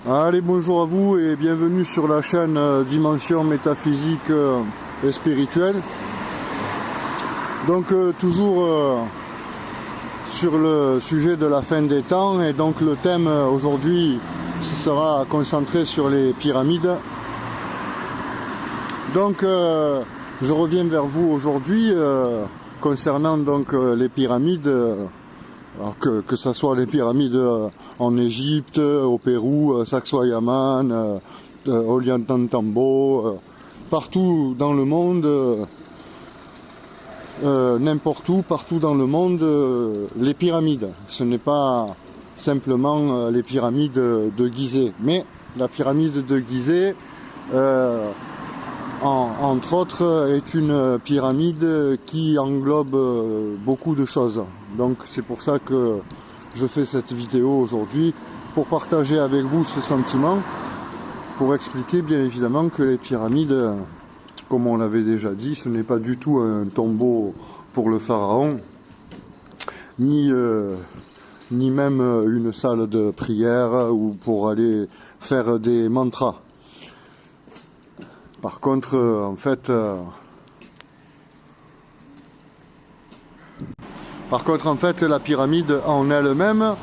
Allez, bonjour à vous et bienvenue sur la chaîne Dimension Métaphysique et Spirituelle. Donc toujours sur le sujet de la fin des temps, et donc le thème aujourd'hui sera concentré sur les pyramides. Donc je reviens vers vous aujourd'hui concernant donc les pyramides. Alors que ce soit les pyramides en Égypte, au Pérou, Sacsayhuaman, Ollantaytambo, partout dans le monde, n'importe où, partout dans le monde, les pyramides. Ce n'est pas simplement les pyramides de Gizeh, mais la pyramide de Gizeh, entre autres, est une pyramide qui englobe beaucoup de choses. Donc c'est pour ça que je fais cette vidéo aujourd'hui, pour partager avec vous ce sentiment, pour expliquer bien évidemment que les pyramides, comme on l'avait déjà dit, ce n'est pas du tout un tombeau pour le pharaon, ni même une salle de prière ou pour aller faire des mantras. Par contre, en fait, la pyramide en elle-même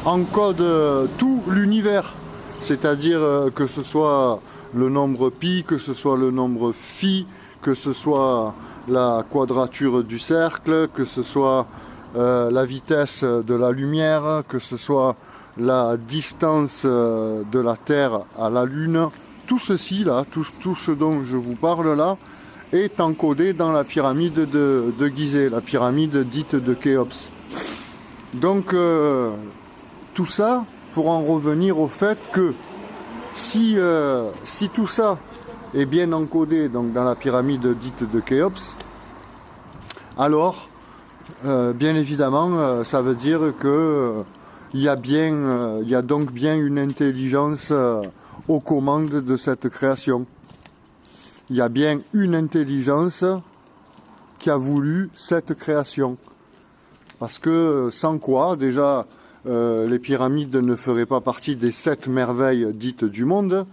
encode tout l'univers. C'est-à-dire que ce soit le nombre pi, que ce soit le nombre phi, que ce soit la quadrature du cercle, que ce soit la vitesse de la lumière, que ce soit la distance de la Terre à la Lune. Tout ceci là, tout ce dont je vous parle là, est encodé dans la pyramide de Gizeh, la pyramide dite de Khéops. Donc tout ça pour en revenir au fait que si tout ça est bien encodé donc dans la pyramide dite de Khéops, alors bien évidemment ça veut dire que il y a donc bien une intelligence aux commandes de cette création. Il y a bien une intelligence qui a voulu cette création. Parce que sans quoi, déjà, les pyramides ne feraient pas partie des 7 merveilles dites du monde.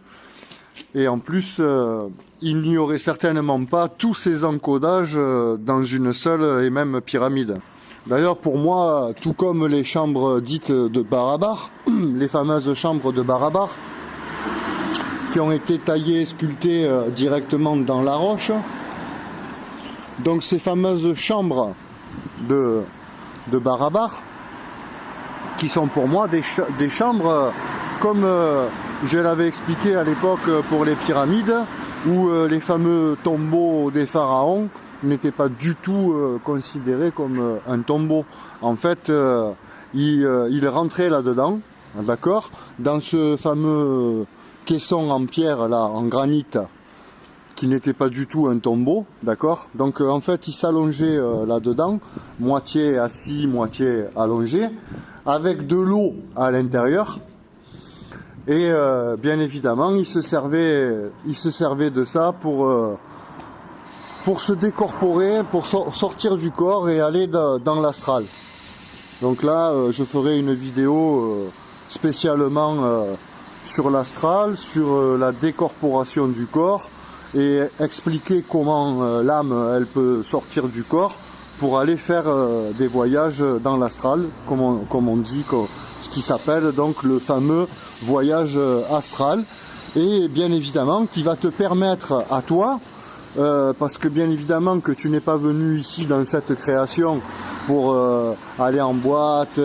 Et en plus, il n'y aurait certainement pas tous ces encodages dans une seule et même pyramide. D'ailleurs, pour moi, tout comme les chambres dites de Barabar, les fameuses chambres de Barabar, qui ont été taillées, sculptées directement dans la roche. Donc ces fameuses chambres de Barabar, qui sont pour moi des chambres comme je l'avais expliqué à l'époque pour les pyramides, où les fameux tombeaux des pharaons n'étaient pas du tout considérés comme un tombeau. En fait, ils rentraient là-dedans, d'accord, dans ce fameux caisson en pierre, là, en granit, qui n'était pas du tout un tombeau, d'accord. Donc en fait, il s'allongeait là-dedans, moitié assis, moitié allongé, avec de l'eau à l'intérieur. Et bien évidemment, il se servait de ça pour se décorporer, pour sortir du corps et aller dans l'astral. Donc là, je ferai une vidéo spécialement sur l'astral, sur la décorporation du corps, et expliquer comment l'âme elle peut sortir du corps pour aller faire des voyages dans l'astral, comme on dit, ce qui s'appelle donc le fameux voyage astral, et bien évidemment qui va te permettre à toi, parce que bien évidemment que tu n'es pas venu ici dans cette création pour aller en boîte,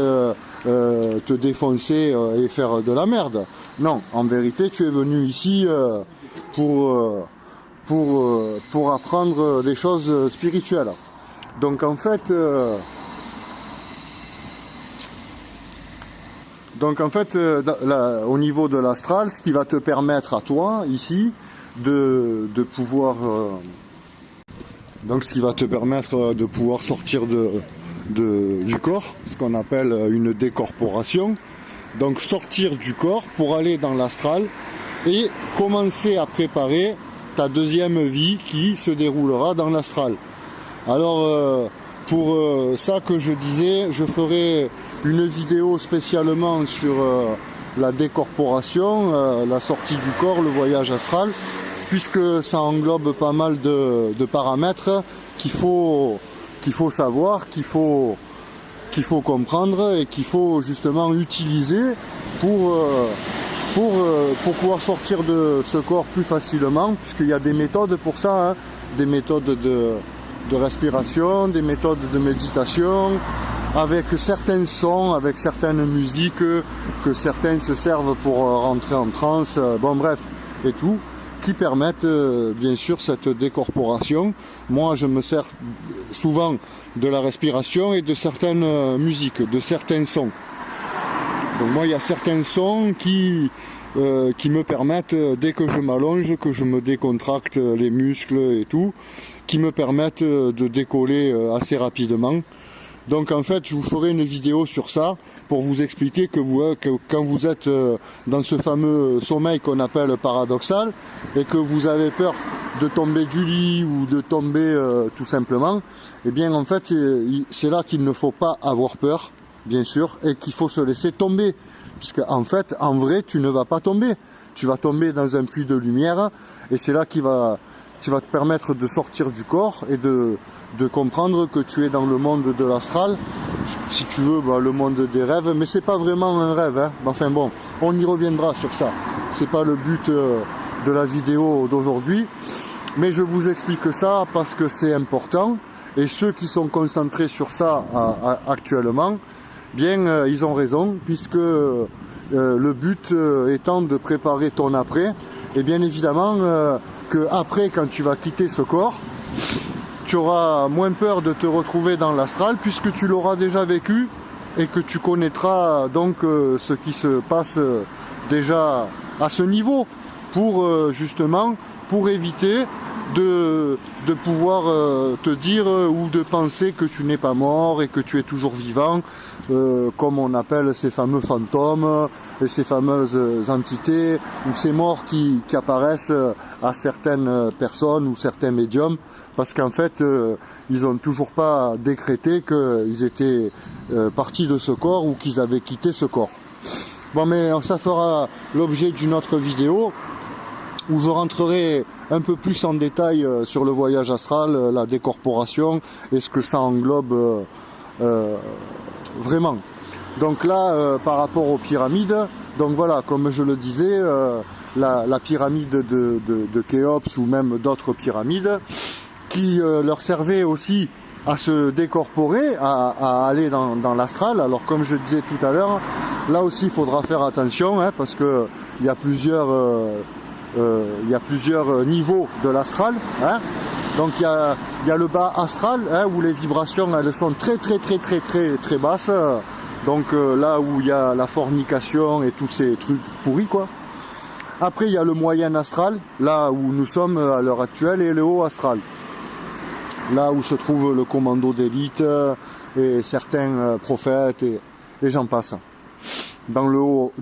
te défoncer et faire de la merde. Non, en vérité, tu es venu ici pour apprendre des choses spirituelles. Donc en fait, au niveau de l'astral, ce qui va te permettre à toi ici de pouvoir sortir du corps, ce qu'on appelle une décorporation. Donc sortir du corps pour aller dans l'astral et commencer à préparer ta deuxième vie qui se déroulera dans l'astral. Alors pour ça que je disais, je ferai une vidéo spécialement sur la décorporation, la sortie du corps, le voyage astral, puisque ça englobe pas mal de paramètres qu'il faut savoir, qu'il faut comprendre et qu'il faut justement utiliser pour pouvoir sortir de ce corps plus facilement, puisqu'il y a des méthodes pour ça, hein, des méthodes de respiration, des méthodes de méditation, avec certains sons, avec certaines musiques que certains se servent pour rentrer en transe, bon bref, et tout, qui permettent bien sûr cette décorporation. Moi je me sers souvent de la respiration et de certaines musiques, de certains sons. Donc moi il y a certains sons qui me permettent, dès que je m'allonge, que je me décontracte les muscles et tout, qui me permettent de décoller assez rapidement. Donc en fait je vous ferai une vidéo sur ça pour vous expliquer que quand vous êtes dans ce fameux sommeil qu'on appelle paradoxal et que vous avez peur de tomber du lit ou de tomber tout simplement, eh bien en fait c'est là qu'il ne faut pas avoir peur, bien sûr, et qu'il faut se laisser tomber. Puisque en fait, en vrai, tu ne vas pas tomber. Tu vas tomber dans un puits de lumière et c'est là qui va te permettre de sortir du corps et de comprendre que tu es dans le monde de l'astral, si tu veux, bah, le monde des rêves, mais c'est pas vraiment un rêve, hein. Enfin bon, on y reviendra sur ça. C'est pas le but de la vidéo d'aujourd'hui, mais je vous explique ça parce que c'est important et ceux qui sont concentrés sur ça actuellement, bien, ils ont raison, puisque le but étant de préparer ton après, et bien évidemment que après, quand tu vas quitter ce corps, tu auras moins peur de te retrouver dans l'astral, puisque tu l'auras déjà vécu et que tu connaîtras donc ce qui se passe déjà à ce niveau, pour justement, pour éviter de pouvoir te dire ou de penser que tu n'es pas mort et que tu es toujours vivant, comme on appelle ces fameux fantômes et ces fameuses entités ou ces morts qui apparaissent à certaines personnes ou certains médiums, parce qu'en fait ils n'ont toujours pas décrété qu'ils étaient partis de ce corps ou qu'ils avaient quitté ce corps. Bon, mais ça fera l'objet d'une autre vidéo où je rentrerai un peu plus en détail sur le voyage astral, la décorporation et ce que ça englobe vraiment. Donc là, par rapport aux pyramides, donc voilà, comme je le disais, la pyramide de Khéops ou même d'autres pyramides qui leur servaient aussi à se décorporer, à aller dans l'astral. Alors comme je disais tout à l'heure, là aussi il faudra faire attention, hein, parce que il y a plusieurs niveaux de l'astral, hein. Donc il y a le bas astral, hein, où les vibrations elles sont très basses, donc là où il y a la fornication et tous ces trucs pourris quoi. Après il y a le moyen astral, là où nous sommes à l'heure actuelle, et le haut astral, là où se trouve le commando d'élite et certains prophètes et j'en passe. Dans le haut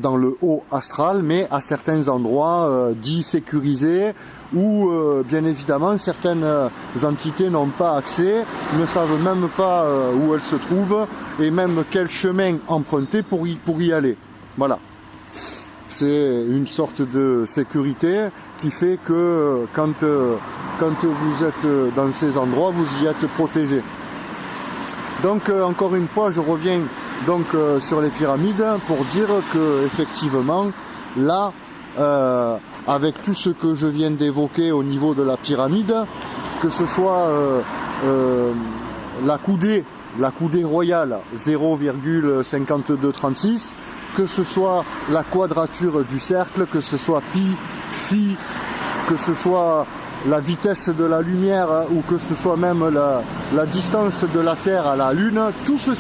astral, mais à certains endroits dits sécurisés, où bien évidemment certaines entités n'ont pas accès, ne savent même pas où elles se trouvent et même quel chemin emprunter pour y aller. Voilà. C'est une sorte de sécurité qui fait que quand vous êtes dans ces endroits, vous y êtes protégé. Donc encore une fois, je reviens donc sur les pyramides pour dire que effectivement là, avec tout ce que je viens d'évoquer au niveau de la pyramide, que ce soit la coudée royale 0,5236, que ce soit la quadrature du cercle, que ce soit pi, phi, que ce soit la vitesse de la lumière ou que ce soit même la distance de la Terre à la Lune, tout ce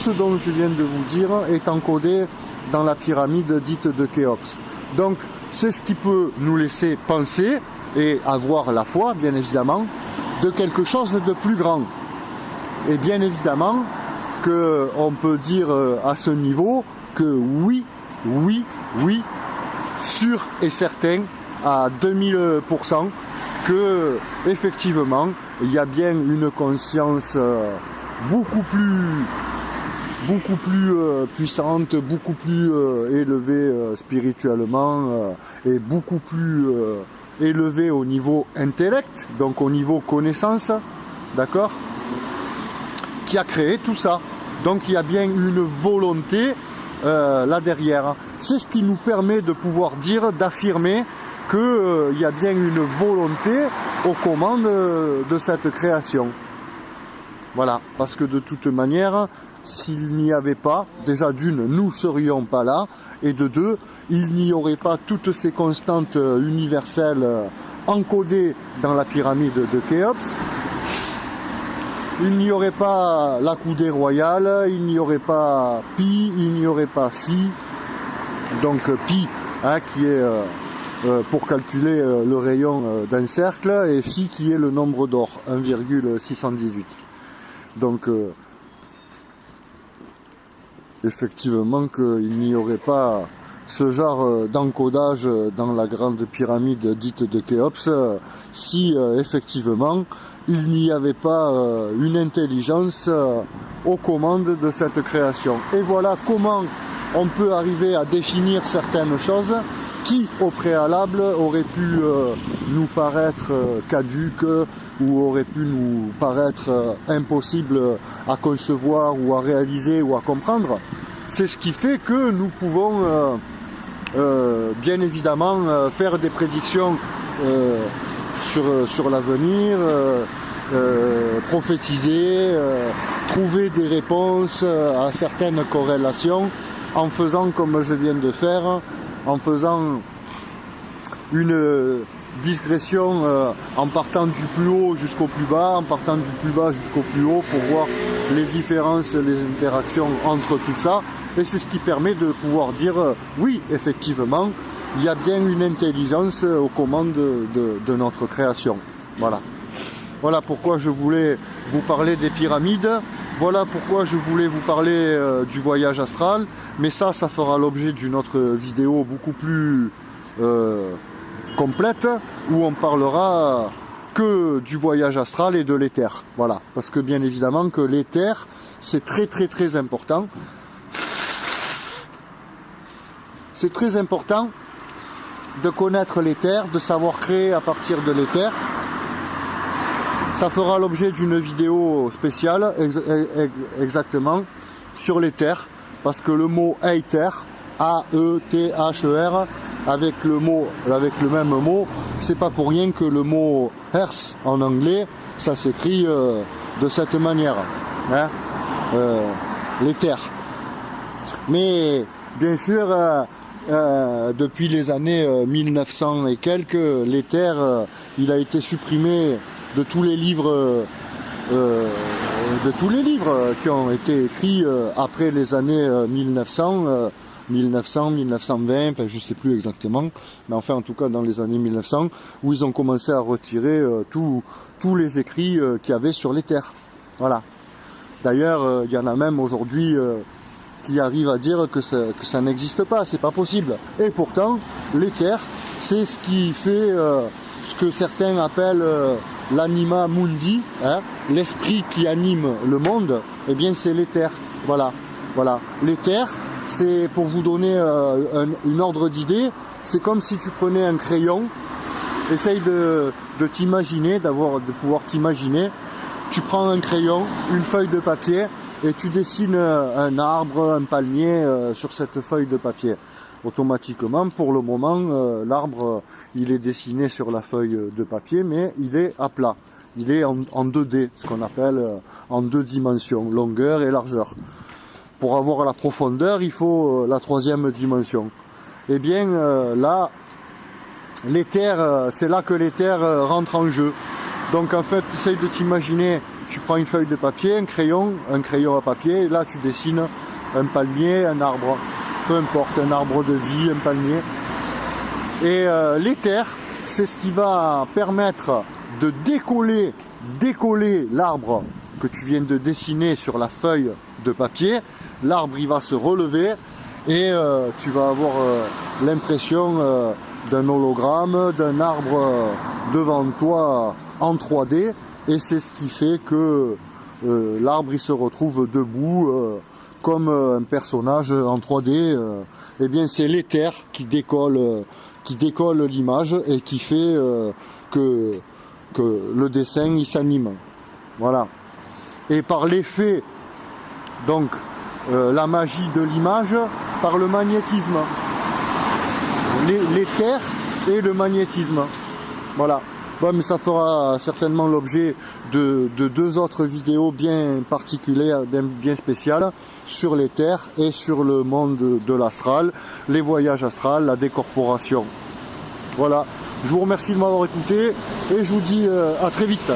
dont je viens de vous dire est encodé dans la pyramide dite de Khéops. Donc c'est ce qui peut nous laisser penser et avoir la foi, bien évidemment, de quelque chose de plus grand. Et bien évidemment qu'on peut dire à ce niveau que oui, sûr et certain, à 2000%, que effectivement il y a bien une conscience beaucoup plus puissante, beaucoup plus élevée spirituellement et beaucoup plus élevée au niveau intellect, donc au niveau connaissance, d'accord, qui a créé tout ça. Donc il y a bien une volonté là derrière. C'est ce qui nous permet de pouvoir dire, d'affirmer qu'il y a bien une volonté aux commandes de cette création. Voilà, parce que de toute manière, s'il n'y avait pas, déjà d'une, nous ne serions pas là, et de deux, il n'y aurait pas toutes ces constantes universelles encodées dans la pyramide de Khéops. Il n'y aurait pas la coudée royale, il n'y aurait pas pi, il n'y aurait pas phi, donc pi, hein, qui est pour calculer le rayon d'un cercle, et phi qui est le nombre d'or, 1,618. Donc effectivement qu'il n'y aurait pas ce genre d'encodage dans la grande pyramide dite de Khéops si effectivement il n'y avait pas une intelligence aux commandes de cette création. Et voilà comment on peut arriver à définir certaines choses qui au préalable auraient pu nous paraître caduques ou auraient pu nous paraître impossibles à concevoir ou à réaliser ou à comprendre. C'est ce qui fait que nous pouvons bien évidemment faire des prédictions sur l'avenir, prophétiser, trouver des réponses à certaines corrélations en faisant comme je viens de faire, en faisant une digression en partant du plus haut jusqu'au plus bas, en partant du plus bas jusqu'au plus haut pour voir les différences, les interactions entre tout ça. Et c'est ce qui permet de pouvoir dire oui, effectivement, il y a bien une intelligence aux commandes de notre création. Voilà. Voilà pourquoi je voulais vous parler des pyramides. Voilà pourquoi je voulais vous parler du voyage astral. Mais ça fera l'objet d'une autre vidéo beaucoup plus complète où on parlera que du voyage astral et de l'éther. Voilà. Parce que bien évidemment que l'éther, c'est très important. C'est très important de connaître l'éther, de savoir créer à partir de l'éther. Ça fera l'objet d'une vidéo spéciale exactement sur l'éther, parce que le mot Aether, A-E-T-H-E-R, avec le même mot, c'est pas pour rien que le mot Earth en anglais, ça s'écrit de cette manière, hein, l'éther. Mais bien sûr, depuis les années 1900 et quelques, l'éther, il a été supprimé de tous les livres qui ont été écrits après les années 1900, 1920, enfin je sais plus exactement, mais enfin en tout cas dans les années 1900, où ils ont commencé à retirer tous les écrits qu'il y avait sur l'éther. Voilà. D'ailleurs, il y en a même aujourd'hui qui arrivent à dire que ça n'existe pas, c'est pas possible. Et pourtant, l'éther, c'est ce qui fait ce que certains appellent l'anima mundi, hein, l'esprit qui anime le monde, eh bien c'est l'éther. Voilà. L'éther, c'est, pour vous donner une ordre d'idée, c'est comme si tu prenais un crayon, essaye de t'imaginer, de pouvoir t'imaginer, tu prends un crayon, une feuille de papier, et tu dessines un arbre, un palmier sur cette feuille de papier. Automatiquement, pour le moment, l'arbre, il est dessiné sur la feuille de papier, mais il est à plat. Il est en 2D, ce qu'on appelle en 2 dimensions, longueur et largeur. Pour avoir la profondeur, il faut la 3e dimension. Eh bien, là, l'éther, c'est là que l'éther rentre en jeu. Donc en fait, essaye de t'imaginer, tu prends une feuille de papier, un crayon à papier, et là tu dessines un palmier, un arbre, peu importe, un arbre de vie, un palmier. Et l'éther, c'est ce qui va permettre de décoller l'arbre que tu viens de dessiner sur la feuille de papier. L'arbre, il va se relever et tu vas avoir l'impression d'un hologramme, d'un arbre devant toi en 3D. et c'est ce qui fait que l'arbre il se retrouve debout comme un personnage en 3D. Eh bien c'est l'éther qui décolle l'image et qui fait que le dessin il s'anime. Voilà. Et par l'effet, donc la magie de l'image, par le magnétisme. L'éther et le magnétisme. Voilà. Bon, mais ça fera certainement l'objet de 2 autres vidéos bien particulières, bien spéciales, sur l'éther et sur le monde de l'astral, les voyages astrales, la décorporation. Voilà. Je vous remercie de m'avoir écouté et je vous dis à très vite.